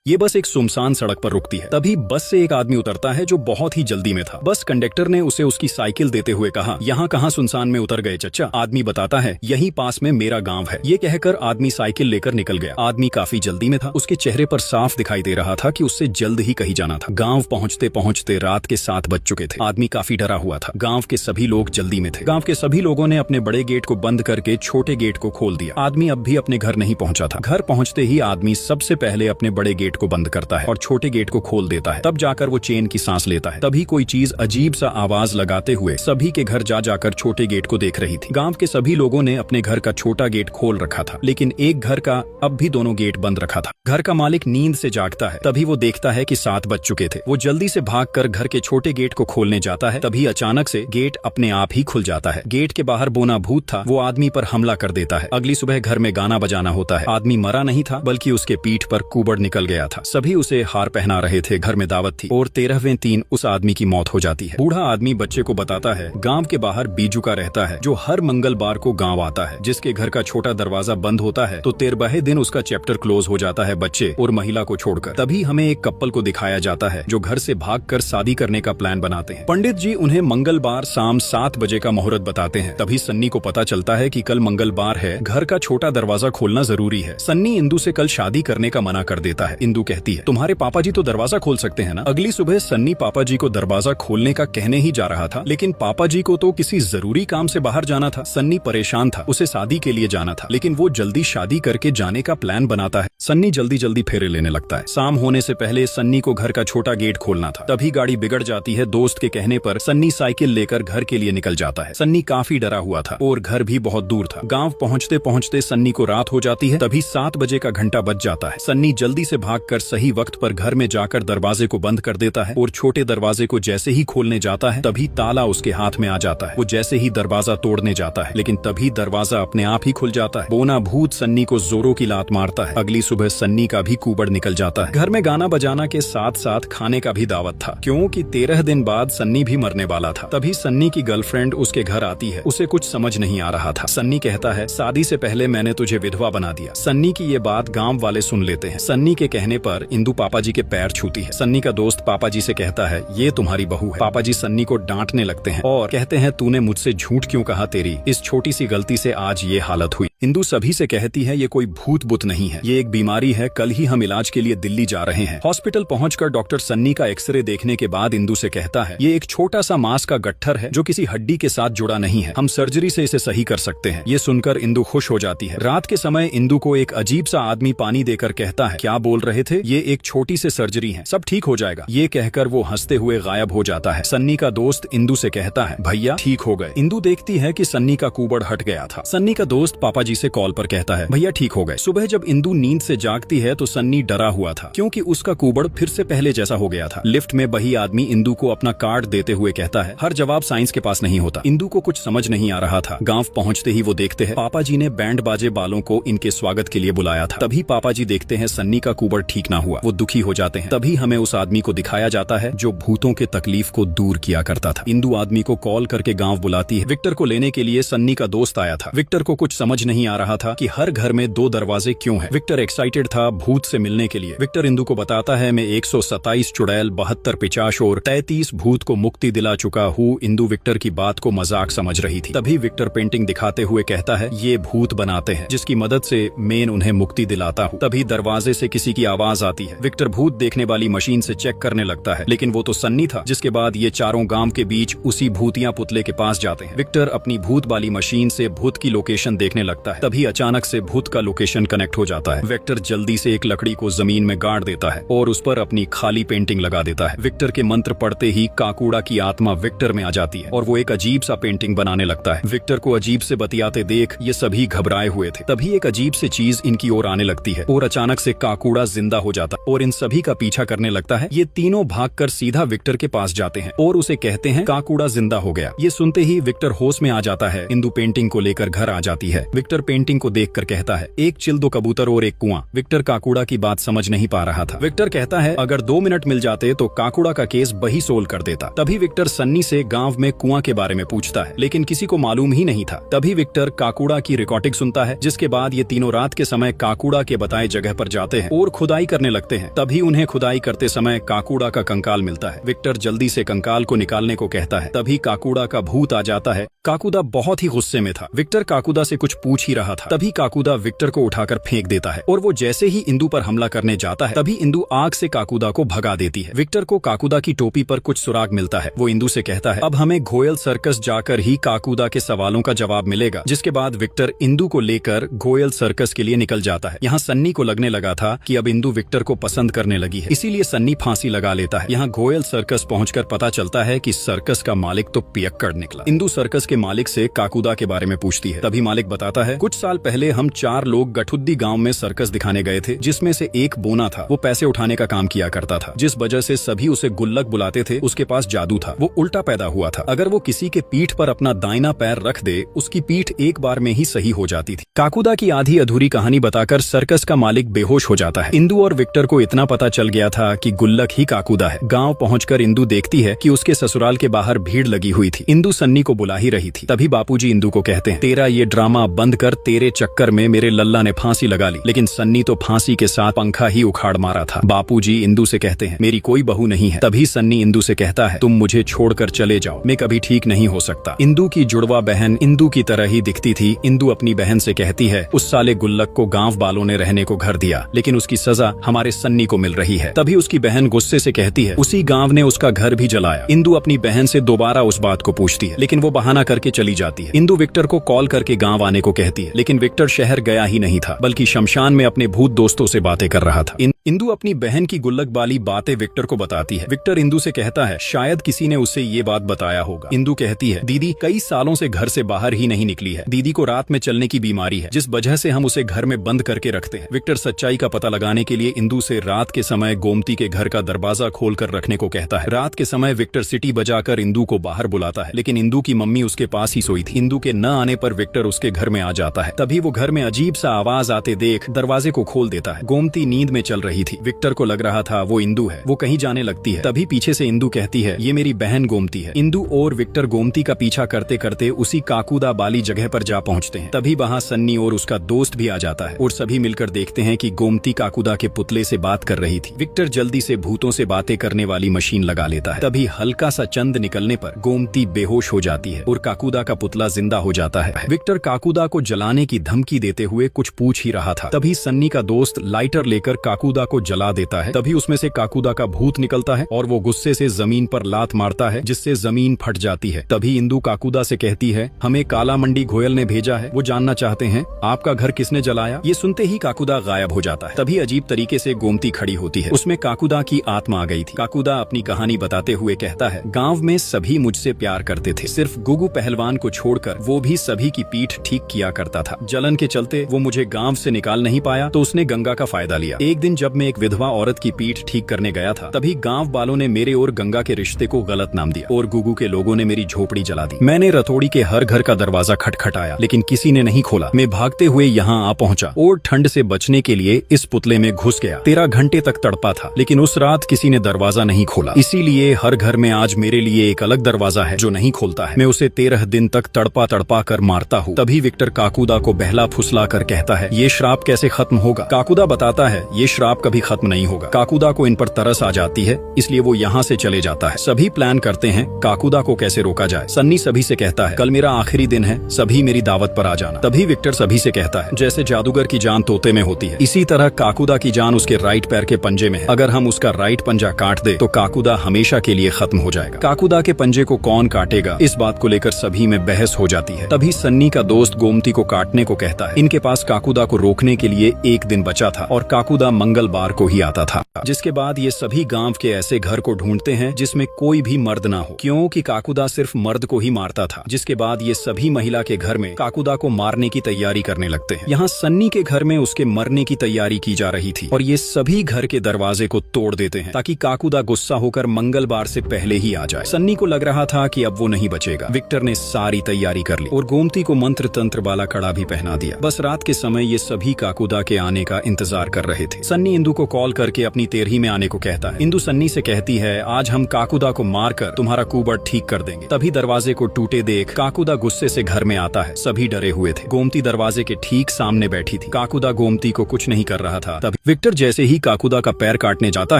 ये बस एक सुनसान सड़क पर रुकती है। तभी बस से एक आदमी उतरता है जो बहुत ही जल्दी में था। बस कंडक्टर ने उसे उसकी साइकिल देते हुए कहा, यहाँ कहाँ सुनसान में उतर गए चच्चा? आदमी बताता है, यहीं पास में मेरा गांव है। ये कहकर आदमी साइकिल लेकर निकल गया। आदमी काफी जल्दी में था। उसके चेहरे पर साफ दिखाई दे रहा था कि उससे जल्द ही कहीं जाना था। गाँव पहुँचते पहुँचते रात के 7 बज चुके थे। आदमी काफी डरा हुआ था। गाँव के सभी लोग जल्दी में थे। गाँव के सभी लोगों ने अपने बड़े गेट को बंद करके छोटे गेट को खोल दिया। आदमी अब भी अपने घर नहीं पहुंचा था। घर पहुंचते ही आदमी सबसे पहले अपने बड़े गेट को बंद करता है और छोटे गेट को खोल देता है। तब जाकर वो चैन की सांस लेता है। तभी कोई चीज अजीब सा आवाज लगाते हुए सभी के घर जा जाकर छोटे गेट को देख रही थी। गांव के सभी लोगों ने अपने घर का छोटा गेट खोल रखा था, लेकिन एक घर का अब भी दोनों गेट बंद रखा था। घर का मालिक नींद से जागता है। तभी वो देखता है कि 7 बज चुके थे। वो जल्दी से भागकर घर के छोटे गेट को खोलने जाता है। तभी अचानक से गेट अपने आप ही खुल जाता है। गेट के बाहर बोना भूत था। वो आदमी पर हमला कर देता है। अगली सुबह घर में गाना बजाना होता है। आदमी मरा नहीं था, बल्कि उसके पीठ पर कुबड़ निकल गया था। सभी उसे हार पहना रहे थे। घर में दावत थी और 13वें दिन उस आदमी की मौत हो जाती है। बूढ़ा आदमी बच्चे को बताता है, गांव के बाहर बीजू का रहता है जो हर मंगलवार को गांव आता है। जिसके घर का छोटा दरवाजा बंद होता है तो 13वें दिन उसका चैप्टर क्लोज हो जाता है, बच्चे और महिला को छोड़कर। तभी हमें एक कपल को दिखाया जाता है जो घर से भागकर शादी करने का प्लान बनाते हैं। पंडित जी उन्हें मंगलवार शाम 7 बजे का मुहूर्त बताते हैं। तभी सन्नी को पता चलता है कि कल मंगलवार है, घर का छोटा दरवाजा खोलना जरूरी है। सन्नी इंदु से कल शादी करने का मना कर देता है। इंदु कहती है, तुम्हारे पापा जी तो दरवाजा खोल सकते हैं ना। अगली सुबह सन्नी पापा जी को दरवाजा खोलने का कहने ही जा रहा था, लेकिन पापा जी को तो किसी जरूरी काम से बाहर जाना था। सन्नी परेशान था, उसे शादी के लिए जाना था, लेकिन वो जल्दी शादी करके जाने का प्लान बनाता है। सन्नी जल्दी जल्दी फेरे लेने लगता है। शाम होने से पहले सन्नी को घर का छोटा गेट खोलना था। तभी गाड़ी बिगड़ जाती है। दोस्त के कहने पर सन्नी साइकिल लेकर घर के लिए निकल जाता है। सन्नी काफी डरा हुआ था और घर भी बहुत दूर था। गांव पहुंचते पहुंचते सन्नी को रात हो जाती है। तभी 7 बजे का घंटा बज जाता है। सन्नी जल्दी से भागकर सही वक्त पर घर में जाकर दरवाजे को बंद कर देता है और छोटे दरवाजे को जैसे ही खोलने जाता है तभी ताला उसके हाथ में आ जाता है। वो जैसे ही दरवाजा तोड़ने जाता है, लेकिन तभी दरवाजा अपने आप ही खुल जाता है। बोना भूत सन्नी को जोरों की लात मारता है। अगली सुबह सन्नी का भी कुबड़ निकल जाता है। घर में गाना बजाना के साथ साथ खाने का भी दावत था, क्योंकि 13 दिन बाद सन्नी भी मरने वाला था। तभी सन्नी की गर्लफ्रेंड उसके घर आती है। उसे कुछ समझ नहीं आ रहा था। सन्नी कहता है, शादी से पहले मैंने तुझे विधवा बना दिया। सन्नी की ये बात गांव वाले सुन लेते हैं। सन्नी के कहने पर इंदु पापा जी के पैर छूती है। सन्नी का दोस्त पापा जी से कहता है, ये तुम्हारी बहू है। पापा जी सन्नी को डांटने लगते हैं और कहते हैं, तूने मुझसे झूठ क्यों कहा? तेरी इस छोटी सी गलती से आज ये हालत हुई। इंदु सभी से कहती है, ये कोई भूत बुत नहीं है, ये एक बीमारी है। कल ही हम इलाज के लिए दिल्ली जा रहे हैं। हॉस्पिटल पहुंचकर डॉक्टर सन्नी का एक्सरे देखने के बाद इंदु से कहता है, ये एक छोटा सा मांस का गट्ठर है जो किसी हड्डी के साथ जुड़ा नहीं है। हम सर्जरी से इसे सही कर सकते हैं। ये सुनकर इंदु खुश हो जाती है। रात के समय इंदु को एक अजीब सा आदमी पानी देकर कहता है, क्या बोल रहे थे? ये एक छोटी सी सर्जरी है, सब ठीक हो जाएगा। ये कहकर वो हंसते हुए गायब हो जाता है। सन्नी का दोस्त इंदु से कहता है, भैया ठीक हो गए। इंदु देखती है कि सन्नी का कुबड़ हट गया था। सन्नी का दोस्त पापा जी से कॉल पर कहता है, भैया ठीक हो गए। सुबह जब इंदु नींद से जागती है तो सन्नी डरा हुआ था, क्योंकि उसका कुबड़ फिर से पहले जैसा हो गया था। लिफ्ट में वही आदमी इंदु को अपना कार्ड देते हुए कहता है, हर जवाब साइंस के पास नहीं होता। इंदु को कुछ समझ नहीं आ रहा था। गांव पहुंचते ही वो देखते हैं पापा जी ने बैंड बाजे वालों को इनके स्वागत के लिए बुलाया था। तभी पापा जी देखते हैं सन्नी का कुबड़ ठीक ना हुआ। वो दुखी हो जाते हैं। तभी हमें उस आदमी को दिखाया जाता है जो भूतों के तकलीफ को दूर किया करता था। इंदु आदमी को कॉल करके गांव बुलाती है। विक्टर को लेने के लिए सन्नी का दोस्त आया था। विक्टर को कुछ समझ नहीं आ रहा था कि हर घर में 2 दरवाजे क्यों हैं। विक्टर एक्साइटेड था भूत से मिलने के लिए। विक्टर इंदु को बताता है, मैं 127 चुड़ैल, 72 पिशाच और 33 भूत को मुक्ति दिला चुका हूँ। इंदु विक्टर की बात को मजाक समझ रही थी। तभी विक्टर पेंटिंग दिखाते हुए कहता है, ये भूत बनाते हैं जिसकी मदद से मैं उन्हें मुक्ति दिलाता हूँ। तभी दरवाजे से किसी की आवाज आती है। विक्टर भूत देखने वाली मशीन से चेक करने लगता है, लेकिन वो तो सन्नी था। जिसके बाद ये चारों गांव के बीच उसी भूतिया पुतले के पास जाते हैं। विक्टर अपनी भूत वाली मशीन से भूत की लोकेशन देखने लगता है। तभी अचानक से भूत का लोकेशन कनेक्ट हो जाता है। विक्टर जल्दी से एक लकड़ी को जमीन में गाड़ देता है और उस पर अपनी खाली पेंटिंग लगा देता है। विक्टर के मंत्र पढ़ते ही काकूड़ा की आत्मा विक्टर में आ जाती है और वो एक अजीब सा पेंटिंग बनाने लगता है। विक्टर को अजीब से बतियाते देख ये सभी घबराए हुए थे। तभी एक अजीब सी चीज इनकी ओर आने लगती है और अचानक से काकूड़ा जिंदा हो जाता और इन सभी का पीछा करने लगता है। ये तीनों भागकर सीधा विक्टर के पास जाते हैं और उसे कहते हैं, काकूड़ा जिंदा हो गया। ये सुनते ही विक्टर होश में आ जाता है। इंदु पेंटिंग को लेकर घर आ जाती है। विक्टर विक्टर पेंटिंग को देखकर कहता है, एक चिल, दो कबूतर और एक कुआं। विक्टर काकुड़ा की बात समझ नहीं पा रहा था। विक्टर कहता है, अगर 2 मिनट मिल जाते तो काकुड़ा का केस बही सोल्व कर देता। तभी विक्टर सन्नी से गांव में कुआं के बारे में पूछता है, लेकिन किसी को मालूम ही नहीं था। तभी विक्टर काकुड़ा की रिकॉर्डिंग सुनता है, जिसके बाद ये तीनों रात के समय काकुड़ा के बताए जगह पर जाते हैं और खुदाई करने लगते हैं। तभी उन्हें खुदाई करते समय काकुड़ा का कंकाल मिलता है। विक्टर जल्दी से कंकाल को निकालने को कहता है। तभी काकुड़ा का भूत आ जाता है। काकुदा बहुत ही गुस्से में था। विक्टर काकुदा से कुछ पूछ ही रहा था, तभी काकुदा विक्टर को उठाकर फेंक देता है और वो जैसे ही इंदु पर हमला करने जाता है, तभी इंदु आग से काकुदा को भगा देती है। विक्टर को काकुदा की टोपी पर कुछ सुराग मिलता है। वो इंदु से कहता है, अब हमें घोयल सर्कस जाकर ही काकुदा के सवालों का जवाब मिलेगा। जिसके बाद विक्टर इंदु को लेकर घोयल सर्कस के लिए निकल जाता है। यहाँ सन्नी को लगने लगा था कि अब इंदु विक्टर को पसंद करने लगी है, इसीलिए सन्नी फांसी लगा लेता है। यहाँ घोयल सर्कस पहुंचकर पता चलता है कि सर्कस का मालिक तो पियक्कड़ निकला। इंदु सर्कस के मालिक से काकुदा के बारे में पूछती है। तभी मालिक बताता है, कुछ साल पहले हम 4 लोग गठुद्दी गांव में सर्कस दिखाने गए थे, जिसमें से एक बोना था। वो पैसे उठाने का काम किया करता था, जिस वजह से सभी उसे गुल्लक बुलाते थे। उसके पास जादू था, वो उल्टा पैदा हुआ था। अगर वो किसी के पीठ पर अपना दाहिना पैर रख दे, उसकी पीठ एक बार में ही सही हो जाती थी। काकुदा की आधी अधूरी कहानी बताकर सर्कस का मालिक बेहोश हो जाता है। इंदु और विक्टर को इतना पता चल गया था कि गुल्लक ही काकुदा है। गाँव पहुंचकर इंदु देखती है कि उसके ससुराल के बाहर भीड़ लगी हुई थी। इंदु सन्नी को बुला ही रही थी। तभी बापूजी इंदु को कहते हैं, तेरा ये ड्रामा बंद कर, तेरे चक्कर में मेरे लल्ला ने फांसी लगा ली। लेकिन सन्नी तो फांसी के साथ पंखा ही उखाड़ मारा था। बापूजी इंदु से कहते हैं, मेरी कोई बहू नहीं है। तभी सन्नी इंदु से कहता है, तुम मुझे छोड़कर चले जाओ, मैं कभी ठीक नहीं हो सकता। इंदु की जुड़वा बहन इंदु की तरह ही दिखती थी। इंदु अपनी बहन से कहती है, उस साले गुल्लक को गांव वालों ने रहने को घर दिया, लेकिन उसकी सजा हमारे सन्नी को मिल रही है। तभी उसकी बहन गुस्से से कहती है, उसी गांव ने उसका घर भी जलाया। इंदु अपनी बहन से दोबारा उस बात को पूछती है, लेकिन वो बहाना करके चली जाती है। इंदु विक्टर को कॉल करके गांव आने को कहती है, लेकिन विक्टर शहर गया ही नहीं था, बल्कि शमशान में अपने भूत दोस्तों से बातें कर रहा था। इंदु अपनी बहन की गुल्लक वाली बातें विक्टर को बताती है। विक्टर इंदु से कहता है, शायद किसी ने उसे ये बात बताया होगा। इंदु कहती है, दीदी कई सालों से घर से बाहर ही नहीं निकली है। दीदी को रात में चलने की बीमारी है, जिस वजह से हम उसे घर में बंद करके रखते हैं। विक्टर सच्चाई का पता लगाने के लिए इंदु से रात के समय गोमती के घर का दरवाजा खोलकर रखने को कहता है। रात के समय विक्टर सिटी बजाकर इंदु को बाहर बुलाता है, लेकिन इंदु की मम्मी उसके पास ही सोई थी। इंदु के न आने पर विक्टर उसके घर में आ जाता है। तभी वो घर में अजीब सा आवाज आते देख दरवाजे को खोल देता है। गोमती नींद में चल रही थी। विक्टर को लग रहा था वो इंदु है। वो कहीं जाने लगती है। तभी पीछे से इंदु कहती है, ये मेरी बहन गोमती है। इंदु और विक्टर गोमती का पीछा करते करते उसी काकुदा बाली जगह पर जा पहुंचते हैं। तभी वहाँ सन्नी और उसका दोस्त भी आ जाता है और सभी मिलकर देखते हैं कि गोमती काकुदा के पुतले से बात कर रही थी। विक्टर जल्दी से भूतों से बातें करने वाली मशीन लगा लेता है। तभी हल्का सा चंद निकलने पर गोमती बेहोश हो जाती है और काकुदा का पुतला जिंदा हो जाता है। विक्टर काकुदा को जलाने की धमकी देते हुए कुछ पूछ ही रहा था। तभी सन्नी का दोस्त लाइटर लेकर काकुदा को जला देता है। तभी उसमें से काकुदा का भूत निकलता है और वो गुस्से से जमीन पर लात मारता है, जिससे जमीन फट जाती है। तभी इंदु काकुदा से कहती है, हमें काला मंडी घोयल ने भेजा है, वो जानना चाहते हैं आपका घर किसने जलाया। ये सुनते ही काकुदा गायब हो जाता है। तभी अजीब तरीके से गोमती खड़ी होती है। उसमें काकुदा की आत्मा आ गई थी। काकुदा अपनी कहानी बताते हुए कहता है, गाँव में सभी मुझसे प्यार करते थे, सिर्फ गुगु पहलवान को छोड़कर। वो भी सभी की पीठ ठीक किया करता था। जलन के चलते वो मुझे गांव से निकाल नहीं पाया, तो उसने गंगा का फायदा लिया। एक दिन जब मैं एक विधवा औरत की पीठ ठीक करने गया था, तभी गांव वालों ने मेरे और गंगा के रिश्ते को गलत नाम दिया और गुगु के लोगों ने मेरी झोपड़ी जला दी। मैंने रतोड़ी के हर घर का दरवाजा खटखटाया, लेकिन किसी ने नहीं खोला। मैं भागते हुए यहाँ आ पहुँचा और ठंड से बचने के लिए इस पुतले में घुस गया। 13 घंटे तक तड़पा था, लेकिन उस रात किसी ने दरवाजा नहीं खोला। इसीलिए हर घर में आज मेरे लिए एक अलग दरवाजा है जो नहीं खोलता है। मैं उसे 13 दिन तक तड़पा तड़पा कर मारता हूँ। तभी विक्टर काकुदा को बहला फुसला कर कहता है, ये श्राप कैसे खत्म होगा। काकुदा बताता है, ये श्राप कभी खत्म नहीं होगा। काकुदा को इन पर तरस आ जाती है, इसलिए वो यहाँ से चले जाता है। सभी प्लान करते हैं काकुदा को कैसे रोका जाए। सन्नी सभी से कहता है, कल मेरा आखिरी दिन है, सभी मेरी दावत पर आ जाना। तभी विक्टर सभी से कहता है, जैसे जादूगर की जान तोते में होती है, इसी तरह काकुदा की जान उसके राइट पैर के पंजे में है। अगर हम उसका राइट पंजा काट दे तो काकुदा हमेशा के लिए खत्म हो जाएगा। काकुदा के पंजे को कौन काटेगा, इस बात को लेकर सभी में बहस हो जाती है। तभी सन्नी का दोस्त गोमती को काटने को कहता है। इनके पास काकुदा को रोकने के लिए एक दिन बचा था और काकुदा मंगलवार को ही आता था। जिसके बाद ये सभी गांव के ऐसे घर को ढूंढते हैं जिसमें कोई भी मर्द ना हो, क्योंकि काकुदा सिर्फ मर्द को ही मारता था। जिसके बाद ये सभी महिला के घर में काकुदा को मारने की तैयारी करने लगते हैं। यहाँ सन्नी के घर में उसके मरने की तैयारी की जा रही थी और ये सभी घर के दरवाजे को तोड़ देते हैं ताकि काकुदा गुस्सा होकर मंगलवार से पहले ही आ जाए। सन्नी को लग रहा था कि अब वो नहीं बचेगा। विक्टर ने सारी तैयारी कर ली और गोमती को मंत्र तंत्र वाला वाला कड़ा भी पहना दिया। बस रात के समय ये सभी काकुदा के आने का इंतजार कर रहे थे। सन्नी इंदु को कॉल करके अपनी तेरही में आने को कहता है। इंदु सन्नी से कहती है, आज हम काकुदा को मारकर तुम्हारा कुबड़ ठीक कर देंगे। तभी दरवाजे को टूटे देख काकुदा गुस्से से घर में आता है। सभी डरे हुए थे। गोमती दरवाजे के ठीक सामने बैठी थी। काकुदा गोमती को कुछ नहीं कर रहा था। तभी विक्टर जैसे ही काकुदा का पैर काटने जाता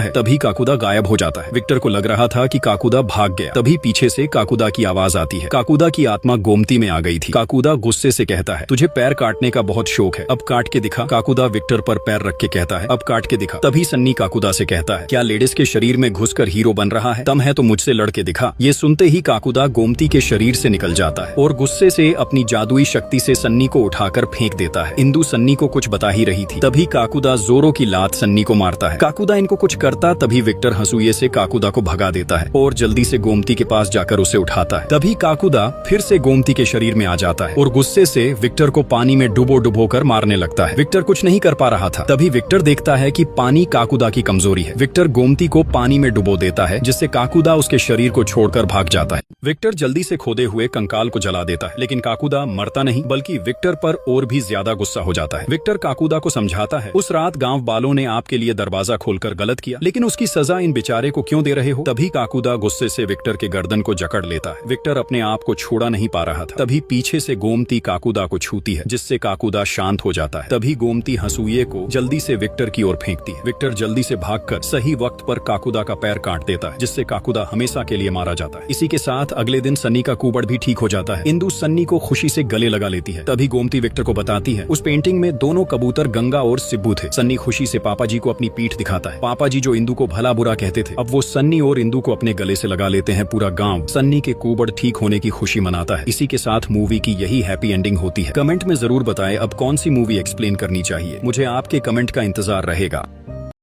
है, तभी काकुदा गायब हो जाता है। विक्टर को लग रहा था कि काकुदा भाग गया। तभी पीछे से काकुदा की आवाज आती है। काकुदा की आत्मा गोमती में आ गई थी। काकुदा गुस्से से कहता है, तुझे पैर काटने का बहुत शौक है, अब काट के दिखा। काकुदा विक्टर पर पैर रख के कहता है, अब काट के दिखा। तभी सन्नी काकुदा से कहता है, क्या लेडीज के शरीर में घुसकर हीरो बन रहा है? दम है तो मुझसे लड़ के दिखा। ये सुनते ही काकुदा गोमती के शरीर से निकल जाता है और गुस्से से अपनी जादुई शक्ति से सन्नी को उठाकर फेंक देता है। इंदु सन्नी को कुछ बता ही रही थी। तभी काकुदा जोरों की लात सन्नी को मारता है। काकुदा इनको कुछ करता, तभी विक्टर हंसुए से काकुदा को भगा देता है और जल्दी से गोमती के पास जाकर उसे उठाता है। तभी काकुदा फिर से गोमती के शरीर में आ जाता है और गुस्से से विक्टर को पानी में डुबो कर मारने लगता है। विक्टर कुछ नहीं कर पा रहा था। तभी विक्टर देखता है कि पानी काकुदा की कमजोरी है। विक्टर गोमती को पानी में डुबो देता है, जिससे काकुदा उसके शरीर को छोड़कर भाग जाता है। विक्टर जल्दी से खोदे हुए कंकाल को जला देता है, लेकिन काकुदा मरता नहीं, बल्कि विक्टर पर और भी ज्यादा गुस्सा हो जाता है। विक्टर काकुदा को समझाता है, उस रात गांव वालों ने आपके लिए दरवाजा खोलकर गलत किया, लेकिन उसकी सजा इन बेचारे को क्यों दे रहे हो? तभी काकुदा गुस्से से विक्टर के गर्दन को जकड़ लेता है। विक्टर अपने आप को छोड़ा नहीं पा रहा था। तभी पीछे से गोमती काकुदा को छूती है, जिससे काकुदा शांत हो जाता है। तभी गोमती हंसुए को जल्दी से विक्टर की ओर फेंकती है। विक्टर जल्दी से भागकर सही वक्त पर काकुदा का पैर काट देता है, जिससे काकुदा हमेशा के लिए मारा जाता है। इसी के साथ अगले दिन सन्नी का कुबड़ भी ठीक हो जाता है। इंदु सन्नी को खुशी से गले लगा लेती है। तभी गोमती विक्टर को बताती है, उस पेंटिंग में दोनों कबूतर गंगा और सिब्बू थे। सन्नी खुशी से पापा जी को अपनी पीठ दिखाता है। पापा जी जो इंदु को भला बुरा कहते थे, अब वो सन्नी और इंदु को अपने गले से लगा लेते हैं। पूरा गांव सन्नी के कुबड़ ठीक होने की खुशी मनाता है। इसी के साथ मूवी की यही हैप्पी एंडिंग होती है। कमेंट में जरूर बताएं अब कौन सी मूवी एक्सप्लेन करनी चाहिए। मुझे आपके कमेंट का इंतजार रहेगा।